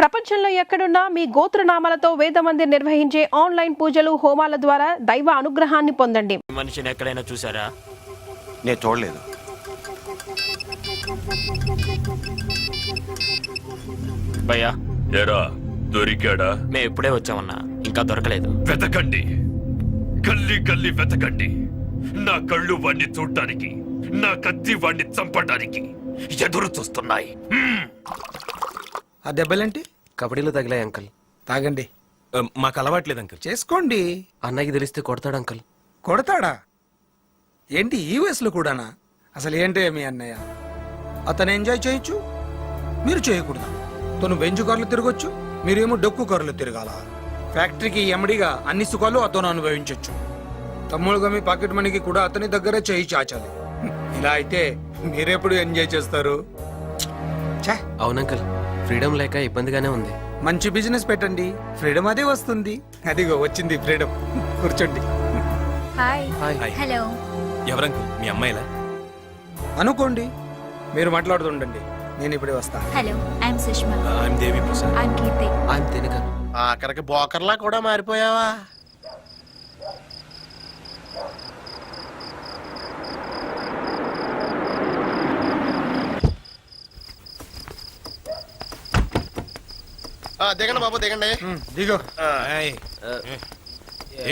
ప్రపంచంలో ఎక్కడున్నా మీ గోత్రనామాలతో వేదమందిర్ నిర్వహించే ఆన్లైన్ పూజలు హోమాల ద్వారా దైవ అనుగ్రహాన్ని పొందండి. మనిషిని ఎక్కడైనా చూసారా? నేను చూడలేదు. భయ్యా ఎరా దొరికాడా? మేము ఇప్పుడే వచ్చామన్నా, ఇంకా దొరకలేదు. వెతకండి, గల్లీ గల్లీ వెతకండి. నా కళ్ళు వాణ్ణి చూడ్డానికి, నా కత్తి వాణ్ణి చంపడానికి ఎదురు చూస్తున్నాయి. ఆ దెబ్బలేంటి? కబడ్డీలో తగిలాయి అంకల్. తాగండి. మాకు అలవాట్లేదు అంకుల్. చేసుకోండి. అన్నయ్యకి తెలిస్తే కొడతాడు అంకల్. కొడతాడా? ఏంటి ఈ వయసులో కూడానా? అసలు ఏంటే మీ అన్నయ్య? అతను ఎంజాయ్ చేయొచ్చు, మీరు చేయకూడదు. తను బెంచ్ కార్లు తిరగొచ్చు, మీరేమో డొక్కు కార్లు తిరగాల. ఫ్యాక్టరీకి ఎమ్మడిగా అన్ని సుఖాలు అతను అనుభవించవచ్చు. తమ్ముడుగా మీ పాకెట్ మనీకి కూడా అతని దగ్గరే చేయి చాచాలి. ఇలా అయితే మీరెప్పుడు ఎంజాయ్ చేస్తారు? ఛే! అవునంకల్, ఫ్రీడమ్ లేక ఇబ్బందిగానే ఉంది. మంచి బిజినెస్ పెట్టండి, ఫ్రీడమ్ అదే వస్తుంది. అదిగో వచ్చింది ఫ్రీడమ్. కూర్చోండి. హాయ్. హాయ్. హలో. ఎవరంకుల్? మీ అమ్మాయిలా? అనుకోండి, మీరు మాట్లాడుతుండండి, నేను ఇప్పుడే వస్తా. Hello, I'm Sushma. I'm Devi Prasad. I'm Keerthi. ఆయన తినక ఆఖరికి బోకర్లా కూడా మారిపోయావా? దిగండి బాబు, దిగండి. దిగో.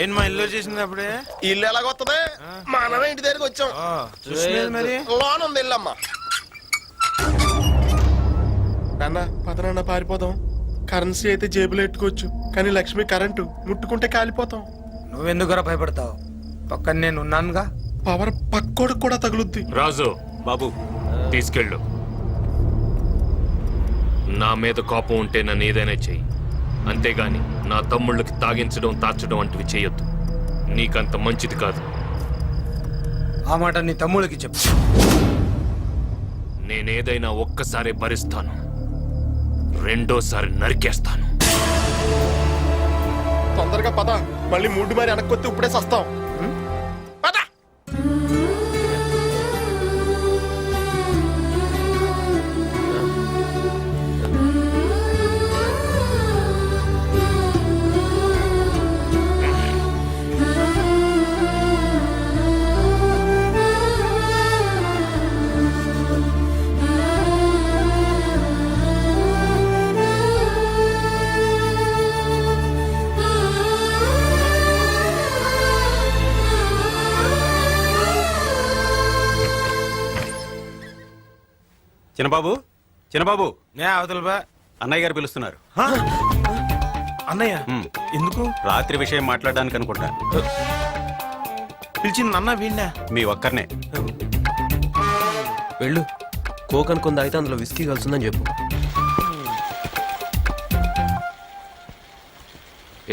ఏం మా ఇల్లు చేసింది అప్పుడే? ఇల్లు ఎలాగొత్తది? మనమే ఇంటి దగ్గరికి వచ్చాం. చూసలేదు మరి. లోన్ ఉంది ఇల్లమ్మా. పదనన్న పారిపోదాం. కరెన్సీ అయితే జేబులో ఎట్టుకోవచ్చు, కానీ లక్ష్మి కరెంటు ముట్టుకుంటే కాలిపోతాం. నువ్వెందుకురా భయపడతావు? పక్కన నేను ఉన్నానుగా. పవర్ పక్కోడికి కూడా తగులుద్ది. రాజు బాబు తీసుకెళ్ళు. నా మీద కోపం ఉంటే నన్ను ఏదైనా చెయ్యి, అంతేగాని నా తమ్ముళ్ళకి తాగించడం తార్చడం వంటివి చేయొద్దు. నీకంత మంచిది కాదు. ఆ మాట నీ తమ్ముడికి చెప్పు. నేనేదైనా ఒక్కసారి భరిస్తాను, రెండోసారి నరికేస్తాను. తొందరగా పద, మళ్ళీ మూడు మరి వెనక్కొత్తి ఇప్పుడే సస్తాం. పద. చిన్నబాబు, చిన్నబాబు, నే అవతల బా. అన్నయ్య గారు పిలుస్తున్నారు. అన్నయ్య ఎందుకు? రాత్రి విషయం మాట్లాడడానికి అనుకుంటా. పిలిచింది అన్న వీణ్ణా? మీ ఒక్కరినే. వెళ్ళు, కోక్ అనుకుంది అయితే అందులో విస్కీ కలుస్తుందని చెప్పు.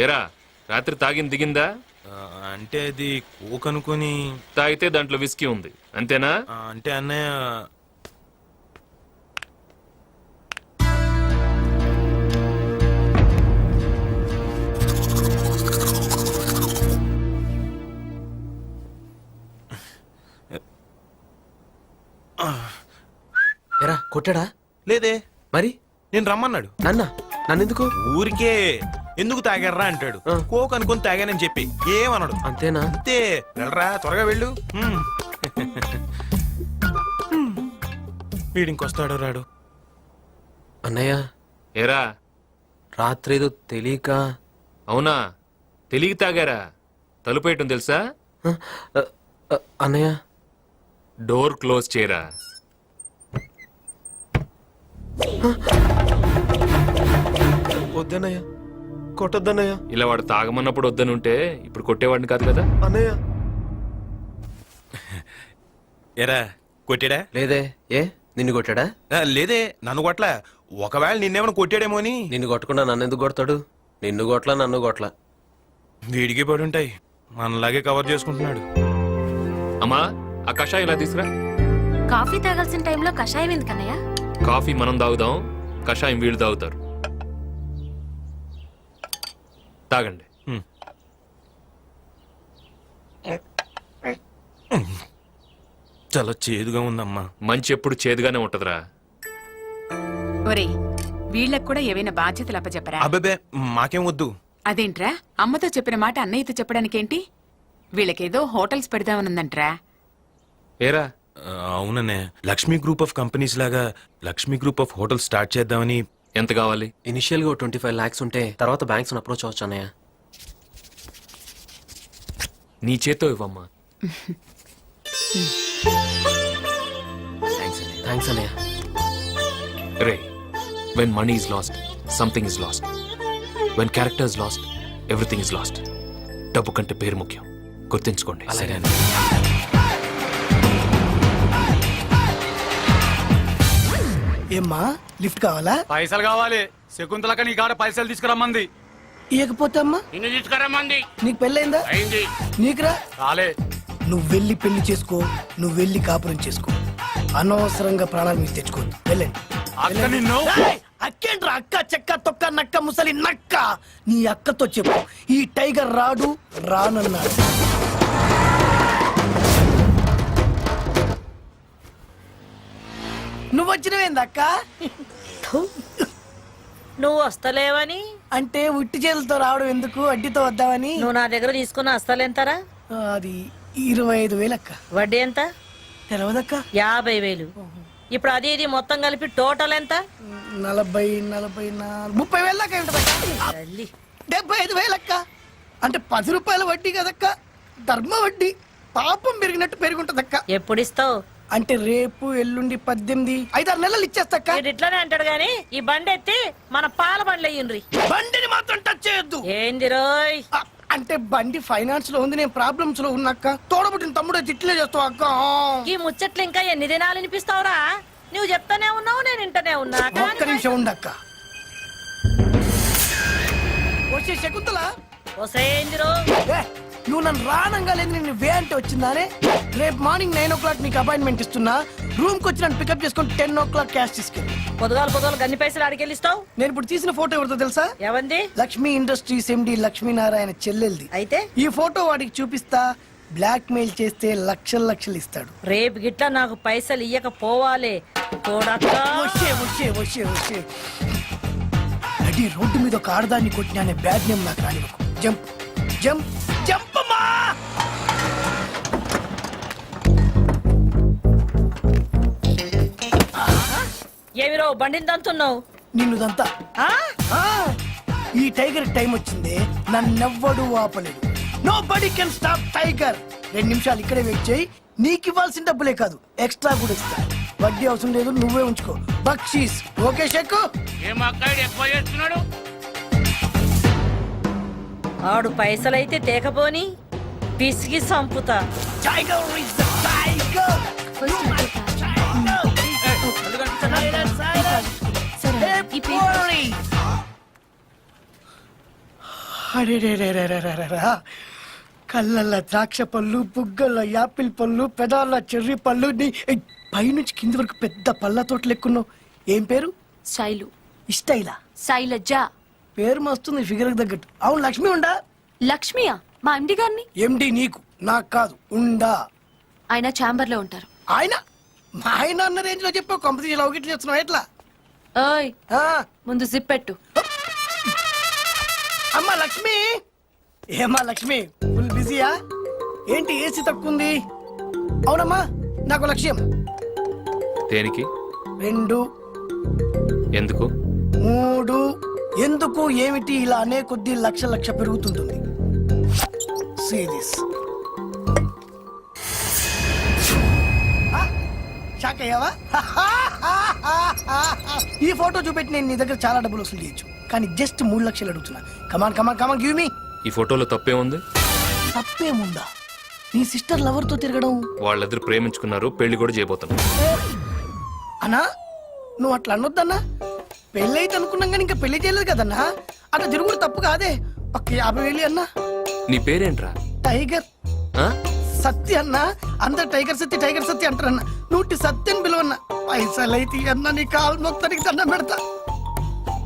ఏరా రాత్రి తాగింది దిగిందా? అంటే అది కోక్ అనుకుని. తాగితే దాంట్లో విస్కీ ఉంది, అంతేనా? అంటే అన్నయ్య ఎరా కొట్టాడా? లేదే. మరి నేను రమ్మన్నాడు. నన్నెందుకు? ఊరికే ఎందుకు తాగారా అంటాడు. కోక్ అనుకుని తాగానని చెప్పి ఏమన్నాడు. అంతేనా? అంతే. వెళ్ళరా, త్వరగా వెళ్ళు. వీడింకొస్తాడో రాడు. అన్నయ్య, ఏరా రాత్రి ఏదో తెలియక. అవునా? తెలిగి తాగారా? తలుపేయటం తెలుసా? అన్నయ్య, డోర్ క్లోజ్ చేయరా. వద్దన్నయ్య, కొట్టొద్దన్నయ్య. ఇలా వాడు తాగమన్నప్పుడు వద్దని ఉంటే ఇప్పుడు కొట్టేవాడిని కాదు కదా. అన్నయ్య. ఎరా కొట్టాడా? లేదే. ఏ నిన్ను కొట్టాడా? లేదే, నన్ను కొట్ల. ఒకవేళ నిన్నేమైనా కొట్టాడేమో అని. నిన్ను కొట్టకుండా నన్ను ఎందుకు కొడతాడు? నిన్ను కొట్లా, నన్ను కొట్లా. వీడికి పడి ఉంటాయి, మనలాగే కవర్ చేసుకుంటున్నాడు. అమ్మా, ఆ కషాయం ఇలా తీసురా. కాఫీ తాగాల్సిన టైంలో కషాయం ఎందుకన్నయ్య? కాఫీ మనం తాగుదాం, కషాయం వీళ్ళు తాగుతారు. తాగండి. చాలా చేదుగా ఉందమ్మా. మంచి ఎప్పుడు చేదుగానే ఉంటదిరా. ఒరే, వీళ్ళకు కూడా ఏవైనా బాధ్యతలు అప్పచెప్పరా? అబ్బే మాకేం వద్దు. అదేంట్రా అమ్మతో చెప్పిన మాట అన్నయ్యతో చెప్పడానికేంటి? వీళ్ళకేదో హోటల్స్ పెడదామనుందంట్రా. ఏరా అవుననే, లక్ష్మీ గ్రూప్ ఆఫ్ కంపెనీస్ లాగా Lakshmi group of hotel start చేద్దామని. ఎంత కావాలి? ఇనిషియల్ గా 25 lakhs ఉంటే తర్వాత బ్యాంక్స్ అప్రోచ్ అవచ్చు అన్నయ్య. నీ చేత్తో ఇవ్వమ్మా. థ్యాంక్స్ అన్నయ్య. రే, when money is lost something is lost. When character is lost everything is lost. డబ్బు కంటే పేరు ముఖ్యం, గుర్తుంచుకోండి. అలాగే. ఏమ్మా లిఫ్ట్ కావాలా? పైసలు కావాలి. శకుంతలక నీ కాడ పైసలు తీసుకురమ్మంది. ఇకపోతే అమ్మా నిన్ను తీసుకురమ్మంది. నీకు పెళ్ళైందా? అయింది. నీకురా? రాలే. నువ్వు వెళ్ళి పెళ్లి చేసుకో, నువ్వు వెళ్ళి కాపురం చేసుకో. అనవసరంగా ప్రాణాలు మీరు తెచ్చుకోండి. వెళ్ళండి. అక్క నిన్ను. ఏయ్! అక్కేంట్రా అక్క చెక్క తొక్క నక్క ముసలి నక్క. నీ అక్కతో చెప్పు ఈ టైగర్ రాడు రానన్నాడు. నువ్వు వచ్చినవేంది అక్క? నువ్వు వస్తలేవని అంటే ఉట్టి చేతులతో రావడం ఎందుకు, అడ్డితో వద్దామని. నువ్వు నా దగ్గర తీసుకున్న అస్తలెంతరా? అది 25,000 అక్క. వడ్డీ ఎంత? తెలవదక్క. 50,000. ఇప్పుడు అది ఇది మొత్తం కలిపి టోటల్ ఎంత? 40, 44, 30,000 దాకా ఉంటదక్క. తల్లి. 75,000 అక్క. అంటే 10 రూపాయల వడ్డీ కదక్క, ధర్మ వడ్డీ. పాపం పెరిగినట్టు పెరుగుంటదక్క. ఎప్పుడు ఇస్తావు? అంటే రేపు ఎల్లుండి 18, 5-6 నెలలు ఇచ్చేస్తక్క. వీడు ఇట్లానే అంటాడు గాని ఈ బండి ఎత్తి మన పాల బండ్లు అయ్యిండ్రి. బండిని మాత్రం టచ్ చేయొద్దు. ఏంది రోయ్? అంటే బండి ఫైనాన్స్ లో ఉంది, నేను ప్రాబ్లమ్స్ లో ఉన్నక్క. తోడబుట్టిన తమ్ముడే తిట్లే చేస్తావు అక్క. ఈ ముచ్చట్లు ఇంకా ఎన్ని దినాలు వినిపిస్తావురా? నువ్వు చెప్తానే ఉన్నావు, నేను వింటనే ఉన్నా. ఒక్క నిమిషం ఉండక్క. వచ్చే శకుంతల, వసేందిరో ఏ, నువ్వు నన్ను రానంగా లేదు, నేను వే అంటే వచ్చిందానే. రేపు మార్నింగ్ 9 o'clock నీకు అపాయింట్మెంట్ ఇస్తున్నా. రూమ్ కి వచ్చి నన్ను పికప్ చేసుకుని 10 o'clock క్యాష్ తీసుకెళ్ళి. పొద్దుగాలు గన్ని పైసలు అడికెళ్ళిస్తావు? నేను ఇప్పుడు తీసిన ఫోటో ఎవరితో తెలుసా? ఎవంది? లక్ష్మీ ఇండస్ట్రీస్ ఎండి లక్ష్మీనారాయణ చెల్లెల్ది. అయితే ఈ ఫోటో వాడికి చూపిస్తా, బ్లాక్ మెయిల్ చేస్తే లక్షలు ఇస్తాడు. రేపు గిట్లా నాకు పైసలు ఇయ్యకపోవాలే తోడక్కా. నడి రోడ్డు మీద ఒక ఆడదాన్ని కొట్టినా అనే బ్యాడ్ నేమ్ నాకు రానివ్వకు. జంప్ జంప్ జంప్ అమ్మా. ఏమిరో బండిని దంతున్నావు? నిన్నుదంతా ఈ టైగర్ టైం వచ్చింది, నన్నెవ్వడు ఆపలేడు. Nobody can stop tiger. 2 నిమిషాలు ఇక్కడే వెయిట్ చేయి. నీకు ఇవ్వాల్సిన డబ్బులే కాదు, ఎక్స్ట్రా కూడా ఇస్తా. వడ్డీ అవసరం లేదు, నువ్వే ఉంచుకో. బక్షీస్. ఓకే షెక్కు? ఆడు పైసలైతే తేకపోని పిసిగి సంపుతా. Tiger is the tiger. కళ్ళల్లో ద్రాక్ష పళ్ళు, బుగ్గల్లో యాపిల్ పళ్ళు, పెదాల్లో చెర్రీ పళ్ళు, పైనుంచి కింది వరకు పెద్ద పళ్ళ తోట లెక్కున్నావు. ఏం పేరు? శైలు. ఇష్టైలా? శైలజ. పేరు మస్తుంది, ఫిగర్ తగ్గట్టు. అవును, లక్ష్మి ఉండా? లక్ష్మియా? మా ఎండి గారిని. ఎండి నీకు, నాకు కాదు. ఉండా? ఆయన ఛాంబర్ లో ఉంటారు. ఆయన మా ఆయన అన్న రేంజ్ లో చెప్పావు. కంపెనీ లవ్ చేస్తున్నావు ఎట్లా? ఓయ్, ముందు జిప్ పెట్టు. అమ్మా లక్ష్మి. ఏమా లక్ష్మి, ఫుల్ బిజీయా ఏంటి? ఏసీ తక్కువ ఉంది. అవునమ్మా, నాకు లక్ష్యం. దేనికి? 2, ఎందుకు? 3. ఎందుకు ఏమిటి? ఇలా అనే కొద్దీ లక్ష పెరుగుతుంటుంది. See this. షాక్ అయ్యావా? ఈ ఫోటో చూపెట్టి నేను నీ దగ్గర చాలా డబ్బులు వసూలు చేయొచ్చు, కానీ జస్ట్ 3 లక్షలు అడుగుతున్నా. Come on give me. ఈ ఫోటోలో తప్పే ఉంది? తప్పేముందా? నీ సిస్టర్ లవర్ తో తిరగడం. వాళ్ళిద్దరు ప్రేమించుకున్నారు, పెళ్లి కూడా చేయబోతున్నారు. అన్నా, నువ్వు అట్లా అనొద్దన్నా. పెళ్ళి అయితే అనుకున్నాం కానీ ఇంకా పెళ్లి చేయలేదు కదన్నా. అట్లా తిరుగుడు తప్పు కాదే. ఒక 50,000 అన్నా. నీ పేరేంట్రా? టైగర్ సత్య అన్న. అందరు టైగర్ సత్య అంటారన్న. నూటి సత్యని పిలువన్న. పైసలు అయితే అన్న, నీ కాలు మొత్తానికి దండం పెడతా.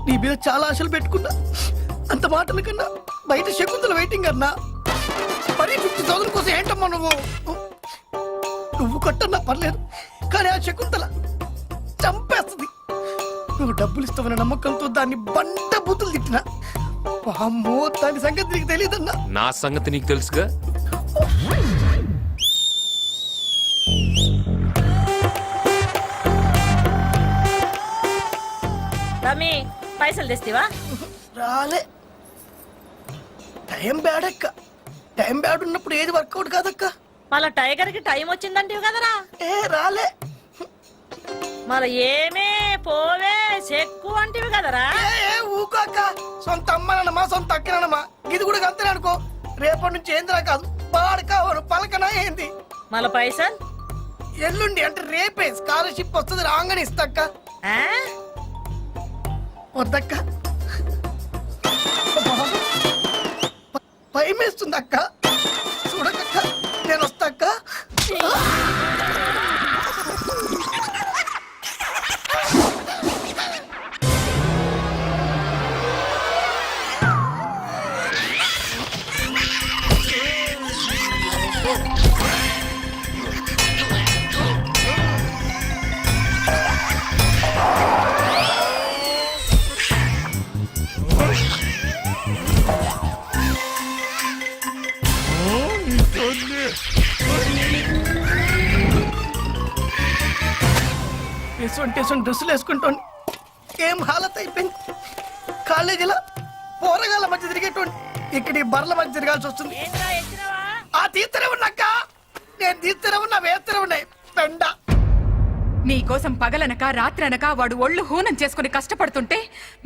నీ మీద చాలా ఆశలు పెట్టుకున్నా. అంత మాటల కన్నా బయట శకుంతల వెయిటింగ్ అన్నా. మరి 50,000 కోసం ఏంటమ్మా నువ్వు కొట్టన్నా పర్లేదు, కానీ ఆ శకుంతల చంపేస్తుంది. నువ్వు డబ్బులు ఇస్తావన్న నమ్మకంతో దాన్ని బండ బూతులు తిట్టిన. అమ్మో, దాని సంగతి నీకు తెలియదన్నా. నా సంగతి నీకు తెలుసుగా. రమి పైసలు తెస్తావా? రాలే. టైం బ్యాడ్ అక్క. టైం బ్యాడ్ ఉన్నప్పుడు ఏది వర్కౌట్ కాదక్క. మళ్ళా టైగర్ కి టైం వచ్చిందంటివి కదరా. రాలే. మరి ఏమే పోవే చెక్కు అంటివి కదరా. ఊకో అక్క. సొంత అమ్మనమ్మా, సొంత అక్కనమ్మా, ఇది కూడా అంతే అనుకో. రేపటి నుంచి ఏందిరా కాదు, పాడకావరు పలకనా ఏంది. మళ్ళా పైసలు ఎల్లుండి అంటే రేపే స్కాలర్షిప్ వస్తుంది, రాగానే ఇస్తాక్క. ఆ? వద్దక్క, భయమేస్తుంది అక్క. చూడకక్క, నేను వస్తాక్క. ఎటువంటి డ్రెస్సులు వేసుకుంటోండి. ఏం హాలత్ అయిపోయింది. కాలేజీలో పోరగాళ్ళ మధ్య తిరిగేటువంటి ఇక్కడ ఈ బర్ల మధ్య తిరగాల్సి వస్తుంది. ఏంట్రా ఎచ్చినవా? ఆ తీస్తూనే ఉన్నాక, నేను తీస్తూనే ఉన్నా, వేస్తూనే ఉన్నాయి పెండ. మీకోసం పగలనక రాత్రనక వాడు ఒళ్ళు హూనం చేసుకుని కష్టపడుతుంటే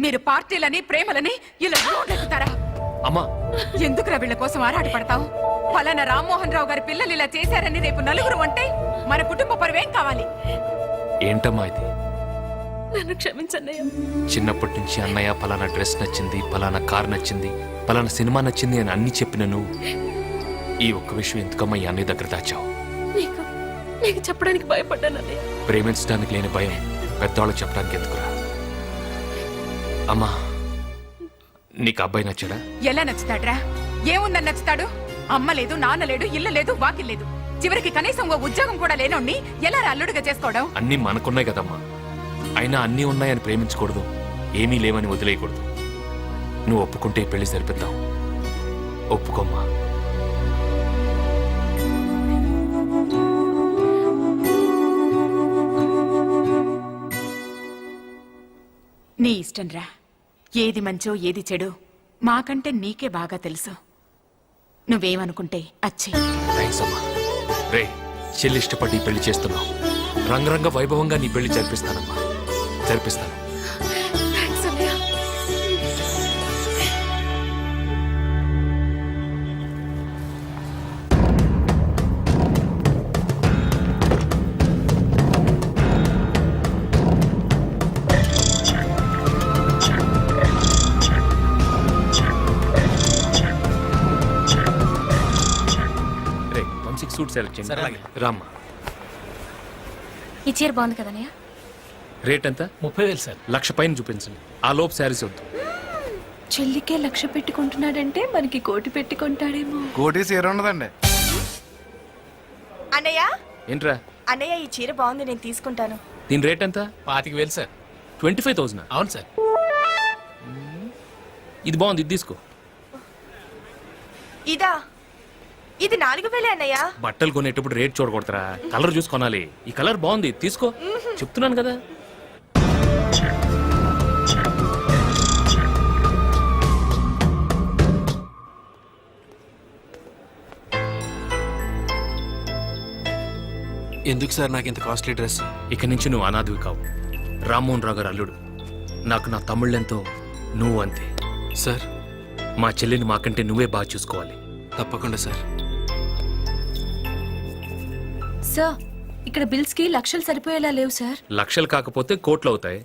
మీరు పార్టీలని ప్రేమలని ఇలా రోడ్డెక్కుతారా? అమ్మా, ఎందుకురా వీళ్ళ కోసం ఆరాట పడతావు? ఫలానా రామ్మోహన్ రావు గారి పిల్లలు ఇలా చేశారని రేపు నలుగురు అంటే మన కుటుంబ పరువేం కావాలి? ఏంటమ్మా ఇది? నన్ను క్షమించన్నయ్య. చిన్నప్పటి నుంచి అన్నయ్య పలానా డ్రెస్ నచ్చింది, పలానా కార్ నచ్చింది, పలానా సినిమా నచ్చింది అని అన్ని చెప్పినను ఈ ఒక్క విషయం ఎందుకమ్మా ఈ అన్నయ్య దగ్గర దాచావు? నీకు చెప్పడానికి భయపడ్డానన్నయ్య. ప్రేమించడానికి లేని భయం పెద్దవాళ్ళకి చెప్పడానికి ఎందుకురా? అమ్మా, నీకు అబ్బాయి నచ్చాడా? ఎలా నచ్చుతాడ్రా? ఏముందని నచ్చుతాడు? అమ్మ లేదు, నాన్న లేడు, ఇల్లు లేదు, వాకిల్ లేదు. చివరికి కనీసం ఓ ఉద్యోగం కూడా లేనోడిని ఎలా అల్లుడుగా చేసుకోవడం? అన్నీ మనకున్నాయి కదమ్మా. అయినా అన్నీ ఉన్నాయని ప్రేమించకూడదు, ఏమీ లేవని వదిలేయకూడదు. నువ్వు ఒప్పుకుంటే ఈ పెళ్లి సరిపిద్దాం. ఒప్పుకోమ్మా. నీ ఇష్టంరా. ఏది మంచో ఏది చెడు మాకంటే నీకే బాగా తెలుసు. నువ్వేమనుకుంటే అచ్చి. థ్యాంక్స్ అమ్మా. రే, చెల్లి ఇష్టపడి ఈ పెళ్లి చేస్తున్నావు. రంగరంగ వైభవంగా నీ పెళ్లి జరిపిస్తానమ్మా, జరిపిస్తాను. సూట్ సెలెక్ట్ చేయండి. రామ్మా. ఈ చీర బాగుంది కదనయ్య. రేట్ ఎంత? 30,000 సార్. 1,00,000 పైన చూపించండి. ఆ లోపు శారీస్ వద్దు. చెల్లికే 1,00,000 పెట్టుకుంటున్నాడంటే మనకి కోటి పెట్టుకుంటాడేమో. కోటి సీర ఉండదండి. అన్నయ్య, ఏంట్రా? అన్నయ్య ఈ చీర బాగుంది, నేను తీసుకుంటాను. దీని రేట్ ఎంత? 25,000 సార్. 25,000. అవును సార్. ఇది బాగుంది, ఇది తీసుకో. ఇదా? ఇది 4,000 అన్నయ్య. బట్టలు కొనేటప్పుడు రేట్ చూడకూడదురా, కలర్ చూసి కొనాలి. ఈ కలర్ బాగుంది, తీసుకో. చెప్తున్నాను కదా. ఎందుకు సార్ నాకు ఇంత కాస్ట్లీ డ్రెస్? ఇక నుంచి నువ్వు అనాథవి కావు. రామ్మోహన్ రావు గారు అల్లుడు. నాకు నా తమ్ముళ్ళెంతో నువ్వు అంతే. సార్, మా చెల్లిని మాకంటే నువ్వే బాగా చూసుకోవాలి. తప్పకుండా సార్. సార్, ఇక్కడ బిల్స్ కి 1,00,000 సరిపోయేలా లేవు సార్. లక్షలు కాకపోతే కోట్లు అవుతాయి.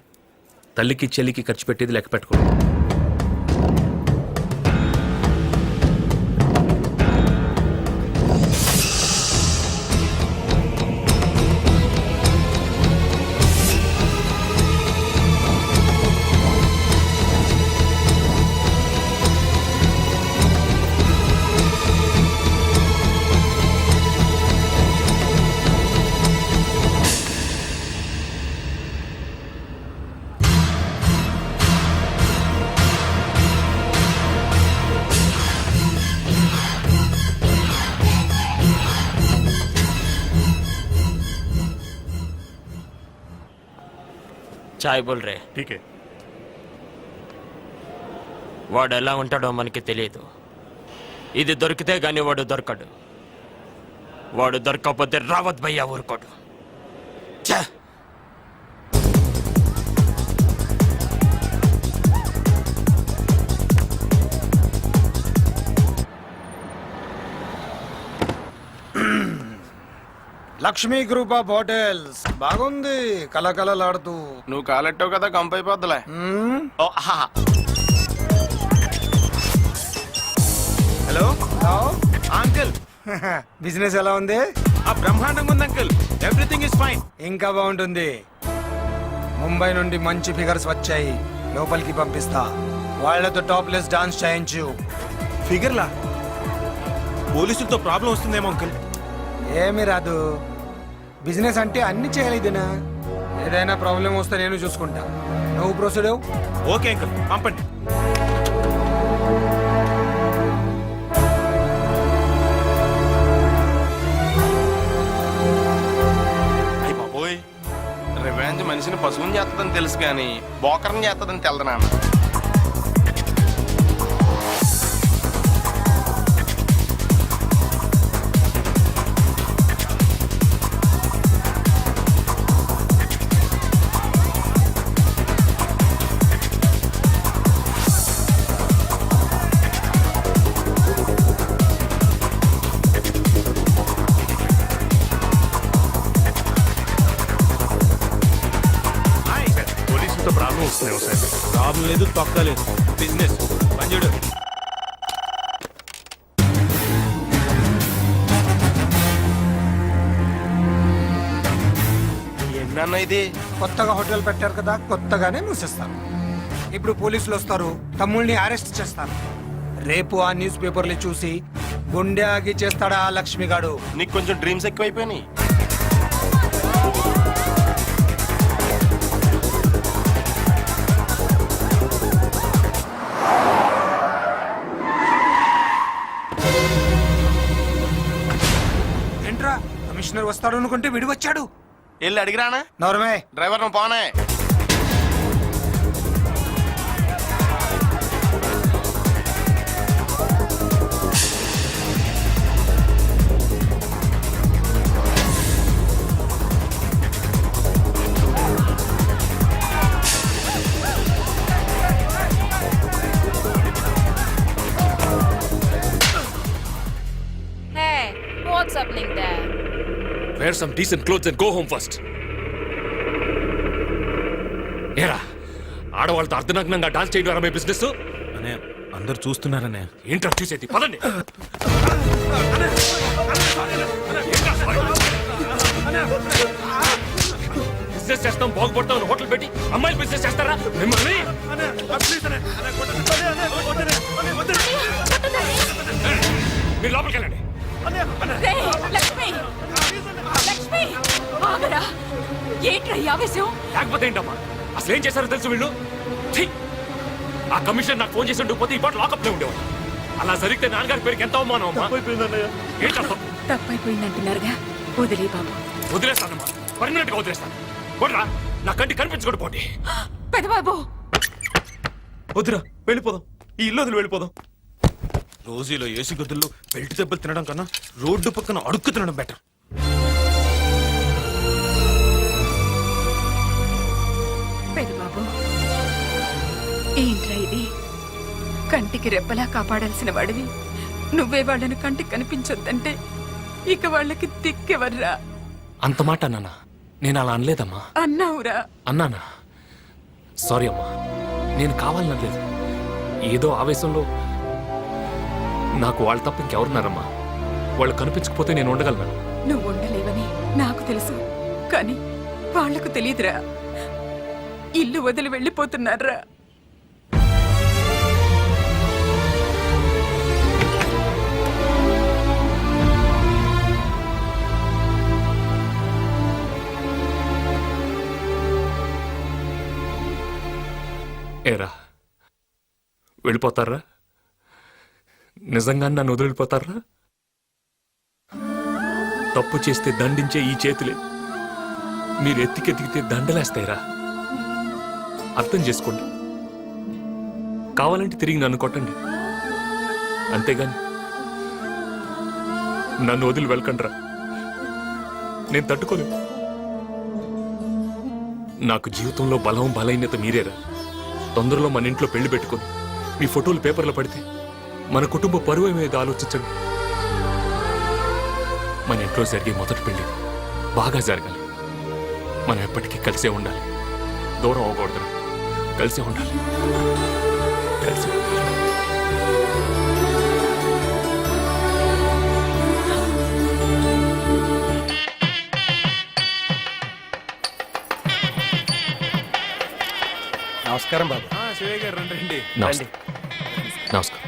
తల్లికి చెల్లికి ఖర్చు పెట్టేది లెక్క పెట్టుకో. చాయ్ బోల్ రే. ఠీకే. వాడు ఎలా ఉంటాడో మనకి తెలియదు. ఇది దొరికితే గాని వాడు దొరకడు. వాడు దొరకకపోతే రావత్ భయ్యా ఊరుకోడు. ఛే! లక్ష్మీ గ్రూప్ ఆఫ్ హోటల్స్ బాగుంది, కలకలలాడుతూ. నువ్వు కాలెట్టావు కదా కంపైపోద్దులే. మ్మ్. హలో అంకుల్, బిజినెస్ ఎలా ఉంది? బ్రహ్మాండంగా ఉంది అంకుల్. Everything is fine. ఇంకా బాగుంటుంది. ముంబై నుండి మంచి ఫిగర్స్ వచ్చాయి, లోపలికి పంపిస్తా. వాళ్ళతో టాప్లెస్ డాన్స్ చేయించు. ఫిగర్లా? పోలీసులతో ప్రాబ్లం వస్తుందేమో అంకుల్. ఏమి రాదు, బిజినెస్ అంటే అన్ని చేయాలి ఇదేనా. ఏదైనా ప్రాబ్లం వస్తే నేను చూసుకుంటా, నువ్వు ప్రొసీడ్ అవ్వు. ఓకే అంకుల్, పంపండి. అయ్య బాబోయ్, రివెంజ్ మనిషిని పశువుని చేస్తుందని తెలుసు కానీ బోకర్ని చేస్తుందని తెలదు నాన్న. పోలీసులతో ప్రాబ్లం వస్తున్నాయి సార్. ప్రాబ్లం లేదు, తొక్కలేదు. బిజినెస్ పనిచేయడు. ఏంటన్నా ఇది? కొత్తగా హోటల్ పెట్టారు కదా, కొత్తగానే మూసేస్తాను. ఇప్పుడు పోలీసులు వస్తారు, తమ్ముళ్ళని అరెస్ట్ చేస్తారు. రేపు ఆ న్యూస్ పేపర్లు చూసి గుండె ఆగి చేస్తాడా ఆ లక్ష్మిగాడు. నీకు కొంచెం డ్రీమ్స్ ఎక్కువైపోయినాయి. ఏంట్రా, కమిషనర్ వస్తాడు అనుకుంటే విడి వచ్చాడు. వెళ్ళి అడిగిరానా? నోర్మే. డ్రైవర్ నువ్వు పోనే. Hey, what's happening there? Wear some decent clothes and go home first. ఏరా, ఆడవాళ్ళతో అర్ధనగ్నంగా డాన్స్ చేయడం మీ బిజినెస్? అనే అందరు చూస్తున్నారనే. ఏంట్రా చూసేది? పదండి. బిజినెస్ చేస్తాం, బాగుపడతాం, హోటల్ పెట్టి అమ్మాయిలు బిజినెస్ చేస్తారా మిమ్మల్ని? మీరు లోపలికి వెళ్ళండి. రేయ్, లక్ష్మి! లక్ష్మి! ఆగరా! ఏంట్రా ఈ ఆవేశం? లేకపోతే ఏంటమ్మా, అసలు ఏం చేశారో తెలుసు వీళ్ళు? ఛీ! ఆ కమిషన్ నాకు ఫోన్ చేసి ఉండకపోతే ఈ పాట లాకప్ లో ఉండేవాడు. అలా జరిగితే నాన్నగారి పేరుకి ఎంత అవమానం అమ్మా. ఏంటమ్మా? తప్పైపోయిందంటున్నారుగా, వదిలే బాబు. వదిలేస్తానమ్మా, పర్మనెంట్ గా వదిలేస్తాను. కొడరా, నా కంటి కనిపించకూడదు పోటీ. పెదబాబు! వద్దురా, వెళ్ళిపోదాం. ఈ ఇల్లు వదిలి వెళ్ళిపోదాం. రోజులో ఏసీ గదుల్లో బెల్ట్ దెబ్బలు తినడం కన్నా రోడ్డు పక్కన అడుక్కు తినడం బెటర్. పెదబాబు, ఏంట్రా ఇది? కంటికి రెప్పలా కాపాడాల్సిన వాడివి నువ్వే వాళ్ళని కంటికి కనిపించొద్దంటే ఇక వాళ్ళకి దిక్కెవర్రా? అంత మాట అన్నానా? నేను అలా అనలేదమ్మా. అన్నావురా. అన్నానా? సారీ అమ్మా, నేను కావాలనలేదు. ఏదో ఆవేశంలో. నాకు వాళ్ళు తప్ప ఇంకెవరున్నారమ్మా? వాళ్ళు కనిపించకపోతే నేను ఉండగలను. నువ్వు ఉండలేవని నాకు తెలుసు, కానీ వాళ్లకు తెలియదురా. ఇల్లు వదిలి వెళ్ళిపోతున్నారా? ఏరా, వెళ్ళిపోతారా? నిజంగా నన్ను వదిలిపోతారా? తప్పు చేస్తే దండించే ఈ చేతులే మీరు ఎత్తికెతికితే దండలేస్తాయిరా. అర్థం చేసుకోండి. కావాలంటే తిరిగి నన్ను కొట్టండి, అంతేగాని నన్ను వదిలి వెళ్ళకండ్రా. నేను తట్టుకోలేను. నాకు జీవితంలో బలహీనత మీరేరా. తొందరలో మన ఇంట్లో పెళ్లి పెట్టుకొని మీ ఫోటోలు పేపర్లో పడితే మన కుటుంబ పరువు మీద ఆలోచించండి. మన ఇంట్లో జరిగే మొదటి పెళ్లి బాగా జరగాలి. మనం ఎప్పటికీ కలిసే ఉండాలి. దూరం అవ్వకూడదురా. కలిసే ఉండాలి. కలిసే ఉండాలి. నమస్కారం బాబు. శివయ్య గారు రండి. నమస్కారం.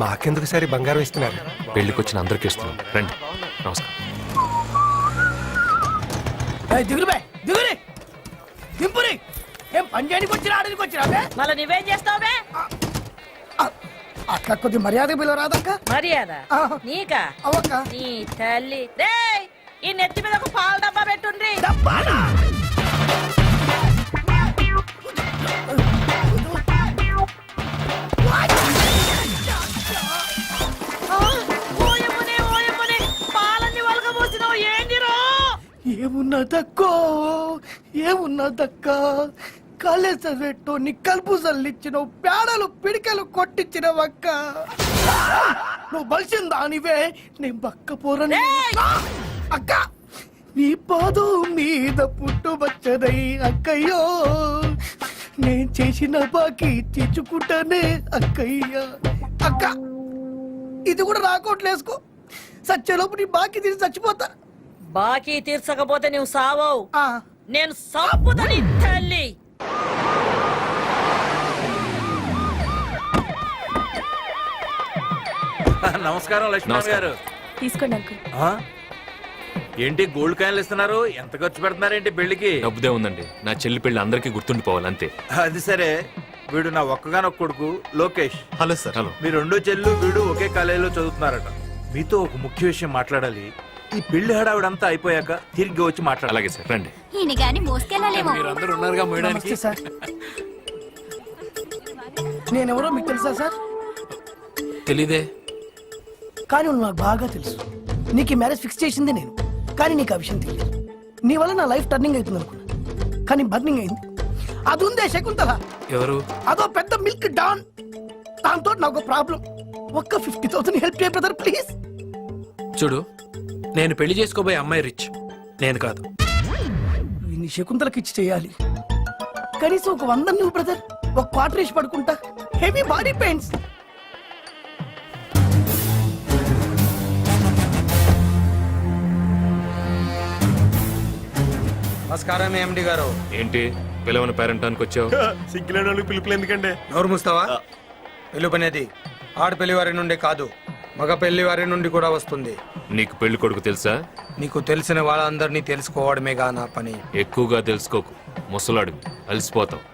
మాకెందుకు సరే బంగారం ఇస్తున్నారు? పెళ్లికొచ్చిన అందరికీ ఇస్తున్నాను. రండి. నమస్కారం. దిగురు దిగురి దింపురి. ఏం పని చేయడానికి వచ్చినా ఆడడానికి వచ్చినా? మళ్ళీ నువ్వేం చేస్తావుబే? అక్క కొద్ది మర్యాద పిలవరాదక్క. మర్యాద నీకా? అవక్క నీ తల్లి రేయ్, ఈ నెత్తి మీద ఒక పాల డబ్బా పెట్టుండ్రి. పాలన్నీ వలగబోసినావు ఏంటిరో? ఏమున్నదక్క కాలేజ్ చదివేటో నీ కలుపు చల్లిచ్చినావు, పేడలు పిడికలు కొట్టించినవక్క. నువ్వు బలిసిందా నీవే? నేను బక్క పోరని అక్క. నీ పాదం మీద పుట్టుబచ్చదై అక్కయ్యో, నేను చేసిన బాకీ తెచ్చుకుంటానే అక్కయ్య. అక్క ఇది కూడా రాకోట్లేసుకో. సచ్చేలోపు నీ బాకీ తీసి చచ్చిపోతా. బాకీ తీర్చకపోతే నువ్వు సావవు, ఆ, నేను సంపుదని తల్లి. నమస్కారం లక్ష్మణ్ గారు. తీసుకోండి అంకుల్. ఏంటి గోల్డ్ కాయలు ఇస్తున్నారు? ఎంత ఖర్చు పెడుతున్నారేంటి పెళ్లికి? డబ్బుదే ఉందండి. నా చెల్లి పెళ్లి అందరికీ గుర్తుండిపోవాలి అంతే. అది సరే, వీడు నా ఒక్కగానొక్క కొడుకు లోకేష్. Hello sir. హలో. మీ రెండో చెల్లు వీడు ఒకే కాలేజీలో చదువుతున్నారట. మీతో ఒక ముఖ్య విషయం మాట్లాడాలి. ఈ పెళ్లి హడావిడంతా అయిపోయాక తిరిగి వచ్చి మాట్లాడాలి. అలాగే సార్, రండి. ఈయన గాని మోసుకెళ్ళాలేమో. మీరందరూ ఉన్నారుగా మోయడానికి. నమస్తే సార్. నేనెవరో మీకు తెలుసా సార్? తెలీదే. కానీ నువ్వు నాకు బాగా తెలుసు. నీకు ఈ మ్యారేజ్ ఫిక్స్ చేసింది నేను, కానీ నీకు ఆ విషయం తెలియదు. నీ వల్ల నా లైఫ్ టర్నింగ్ అవుతుంది అనుకున్నా, కానీ బర్నింగ్ అయింది. అది ఉందే శకుంతల. ఎవరు? అదో పెద్ద మిల్క్ డాన్. దాంతో నాకు ప్రాబ్లం. ఒక్క 50,000 హెల్ప్ చేయ బ్రదర్ ప్లీజ్. చూడు, నేను పెళ్లి చేసుకోబోయే అమ్మాయి రిచ్, నేను కాదు. నీ శకుంతలకి ఇచ్చి చేయాలి. కనీసం ఒక 100 నువ్వు బ్రదర్. ఒక క్వార్టర్ వేసి పడుకుంటా. Heavy body pains. నమస్కారం ఎండి గారు. ఏంటి పిలవని పేరెంటానికి వచ్చావు? సిగ్గులేని వాళ్ళకి పిలుపులు ఎందుకండి? నోరు మూస్తావా? పిలుపనేది ఆడపెళ్లి వారి నుండి కాదు, మగ పెళ్లి వారి నుండి కూడా వస్తుంది. నీకు పెళ్లి కొడుకు తెలుసా? నీకు తెలిసిన వాళ్ళందరినీ తెలుసుకోవడమేగా నా పని. ఎక్కువగా తెలుసుకోకు, ముసలాడు అలసిపోతావు.